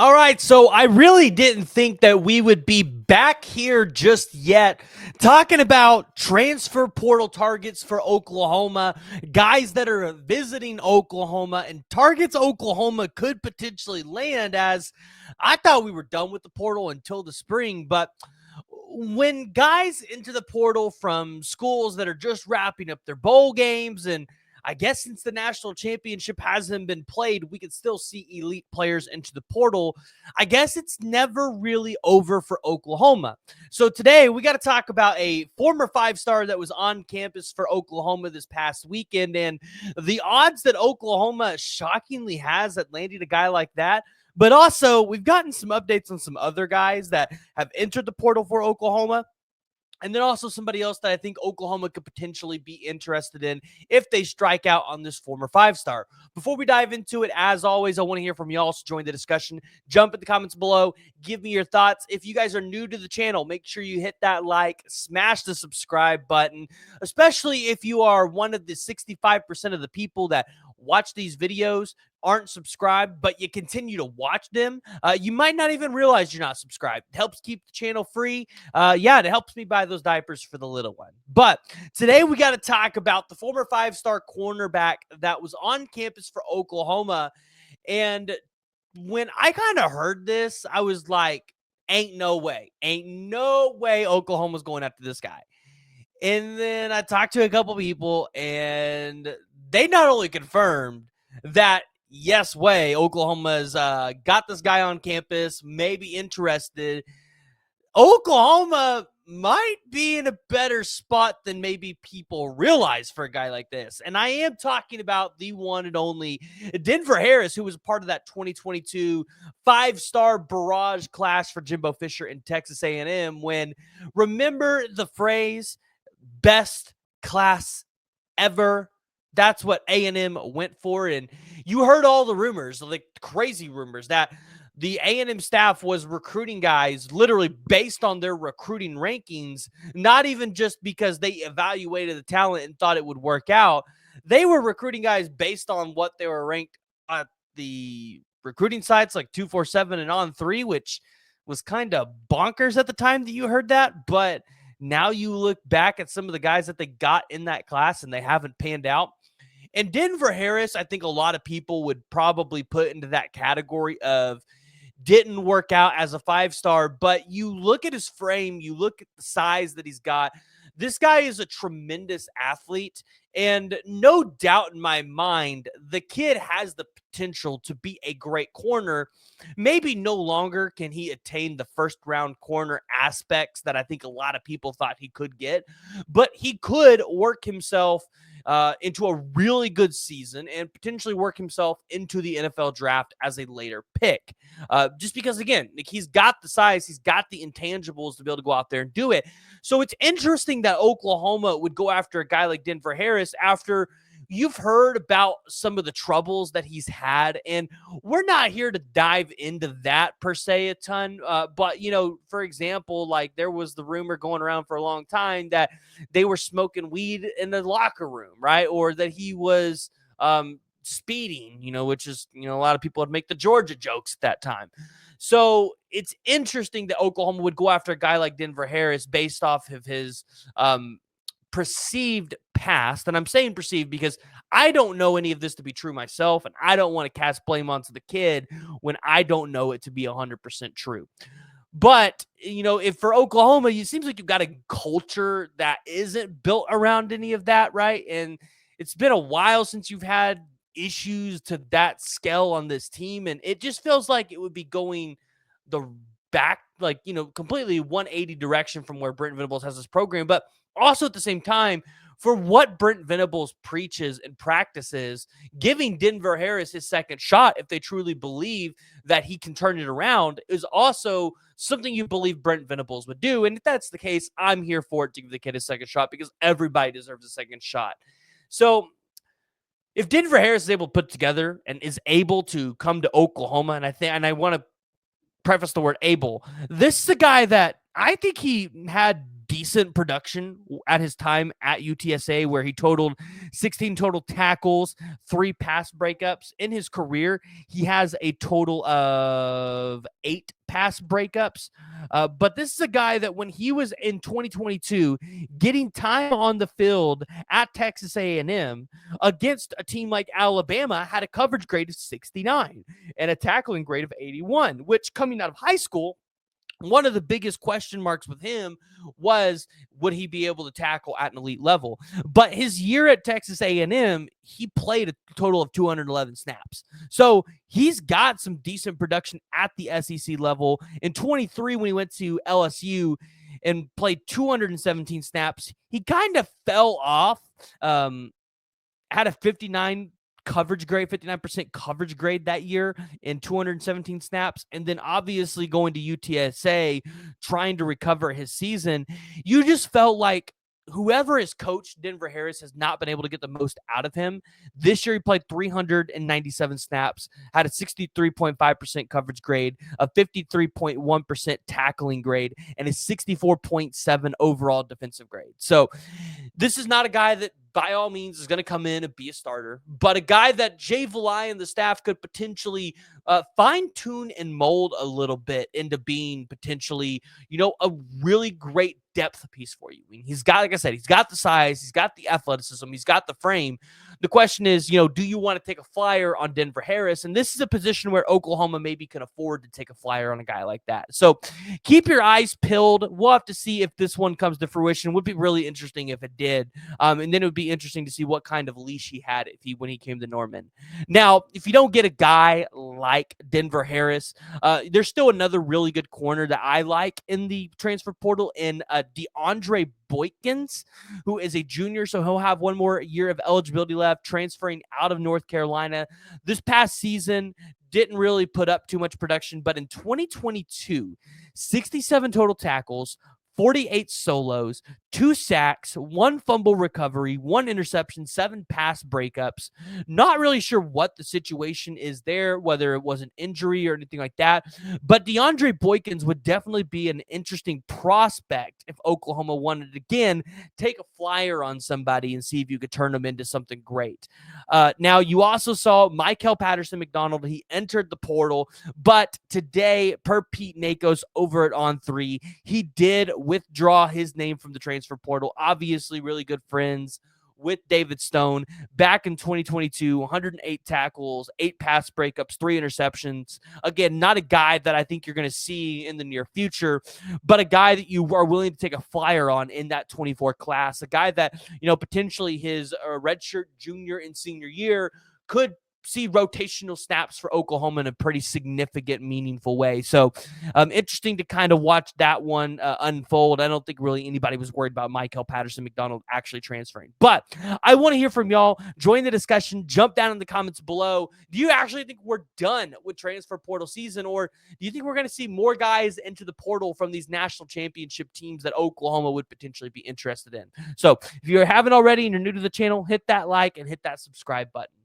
All right, so I really didn't think that we would be back here just yet talking about transfer portal targets for Oklahoma, guys that are visiting Oklahoma, and targets Oklahoma could potentially land, as I thought we were done with the portal until the spring. But when guys into the portal from schools that are just wrapping up their bowl games, and I guess since the national championship hasn't been played, we could still see elite players into the portal. I guess it's never really over for Oklahoma. So today we got to talk about a former 5-star that was on campus for Oklahoma this past weekend, and the odds that Oklahoma shockingly has at landing a guy like that. But also, we've gotten some updates on some other guys that have entered the portal for Oklahoma. And then also somebody else that I think Oklahoma could potentially be interested in if they strike out on this former 5-star. Before we dive into it, as always, I want to hear from y'all, so join the discussion. Jump in the comments below. Give me your thoughts. If you guys are new to the channel, make sure you hit that like, smash the subscribe button, especially if you are one of the 65% of the people that watch these videos aren't subscribed, but you continue to watch them. You might not even realize you're not subscribed. It helps keep the channel free. It helps me buy those diapers for the little one. But today we got to talk about the former 5-star cornerback that was on campus for Oklahoma. And when I kind of heard this, I was like, ain't no way Oklahoma's going after this guy. And then I talked to a couple people, and they not only confirmed that yes way Oklahoma's got this guy on campus, maybe interested. Oklahoma might be in a better spot than maybe people realize for a guy like this. And I am talking about the one and only Denver Harris, who was part of that 2022 5-star barrage class for Jimbo Fisher in Texas A&M. When, remember the phrase, best class ever? That's what A&M went for. And you heard all the rumors, like crazy rumors, that the A&M staff was recruiting guys literally based on their recruiting rankings, not even just because they evaluated the talent and thought it would work out. They were recruiting guys based on what they were ranked at the recruiting sites like 247 and On3, which was kind of bonkers at the time that you heard that. But now you look back at some of the guys that they got in that class and they haven't panned out. And Denver Harris, I think a lot of people would probably put into that category of didn't work out as a 5-star, but you look at his frame, you look at the size that he's got. This guy is a tremendous athlete, and no doubt in my mind, the kid has the potential to be a great corner. Maybe no longer can he attain the first-round corner aspects that I think a lot of people thought he could get, but he could work himself into a really good season and potentially work himself into the NFL draft as a later pick. Just because, again, like, he's got the size, he's got the intangibles to be able to go out there and do it. So it's interesting that Oklahoma would go after a guy like Denver Harris after you've heard about some of the troubles that he's had. And we're not here to dive into that per se a ton. But, for example, like there was the rumor going around for a long time that they were smoking weed in the locker room, right? Or that he was speeding, which is, a lot of people would make the Georgia jokes at that time. So it's interesting that Oklahoma would go after a guy like Denver Harris based off of his perceived past. And I'm saying perceived because I don't know any of this to be true myself, and I don't want to cast blame onto the kid when I don't know it to be 100% true. But, if for Oklahoma, it seems like you've got a culture that isn't built around any of that, right? And it's been a while since you've had issues to that scale on this team, and it just feels like it would be going the back, completely 180 direction from where Brent Venables has this program. But also at the same time, for what Brent Venables preaches and practices, giving Denver Harris his second shot, if they truly believe that he can turn it around, is also something you believe Brent Venables would do. And if that's the case, I'm here for it to give the kid a second shot because everybody deserves a second shot. So if Denver Harris is able to put together and is able to come to Oklahoma, and I want to preface the word able, this is a guy that I think he had decent production at his time at UTSA, where he totaled 16 total tackles, 3 pass breakups. In his career, he has a total of 8 pass breakups. But this is a guy that when he was in 2022 getting time on the field at Texas A&M against a team like Alabama, had a coverage grade of 69 and a tackling grade of 81, which coming out of high school, one of the biggest question marks with him was, would he be able to tackle at an elite level? But his year at Texas A&M, he played a total of 211 snaps. So he's got some decent production at the SEC level. In 23, when he went to LSU and played 217 snaps, he kind of fell off, had a 59% coverage grade that year in 217 snaps. And then obviously going to UTSA, trying to recover his season, you just felt like whoever has coached Denver Harris has not been able to get the most out of him. This year he played 397 snaps, had a 63.5% coverage grade, a 53.1% tackling grade, and a 64.7 overall defensive grade. So this is not a guy that by all means is going to come in and be a starter, but a guy that Jay Valai and the staff could potentially fine-tune and mold a little bit into being potentially, a really great depth piece for you. I mean, he's got, like I said, he's got the size, he's got the athleticism, he's got the frame. The question is, do you want to take a flyer on Denver Harris? And this is a position where Oklahoma maybe can afford to take a flyer on a guy like that. So keep your eyes peeled. We'll have to see if this one comes to fruition. It would be really interesting if it did. And then it would be interesting to see what kind of leash he had when he came to Norman. Now, if you don't get a guy like Denver Harris, there's still another really good corner that I like in the transfer portal in DeAndre Boykins, who is a junior, so he'll have one more year of eligibility left, transferring out of North Carolina. This past season didn't really put up too much production, but in 2022, 67 total tackles, 48 solos, 2 sacks, 1 fumble recovery, 1 interception, 7 pass breakups. Not really sure what the situation is there, whether it was an injury or anything like that. But DeAndre Boykins would definitely be an interesting prospect if Oklahoma wanted to, again, take a flyer on somebody and see if you could turn them into something great. Now, you also saw Michael Patterson-McDonald. He entered the portal, but today, per Pete Nakos over at On3, he did withdraw his name from the transfer portal. Obviously, really good friends with David Stone. Back in 2022, 108 tackles, 8 pass breakups, 3 interceptions. Again, not a guy that I think you're going to see in the near future, but a guy that you are willing to take a flyer on in that 24 class. A guy that, potentially his redshirt junior and senior year could see rotational snaps for Oklahoma in a pretty significant, meaningful way. So interesting to kind of watch that one unfold. I don't think really anybody was worried about Michael Patterson-McDonald actually transferring. But I want to hear from y'all. Join the discussion. Jump down in the comments below. Do you actually think we're done with transfer portal season, or do you think we're going to see more guys into the portal from these national championship teams that Oklahoma would potentially be interested in? So if you haven't already and you're new to the channel, hit that like and hit that subscribe button.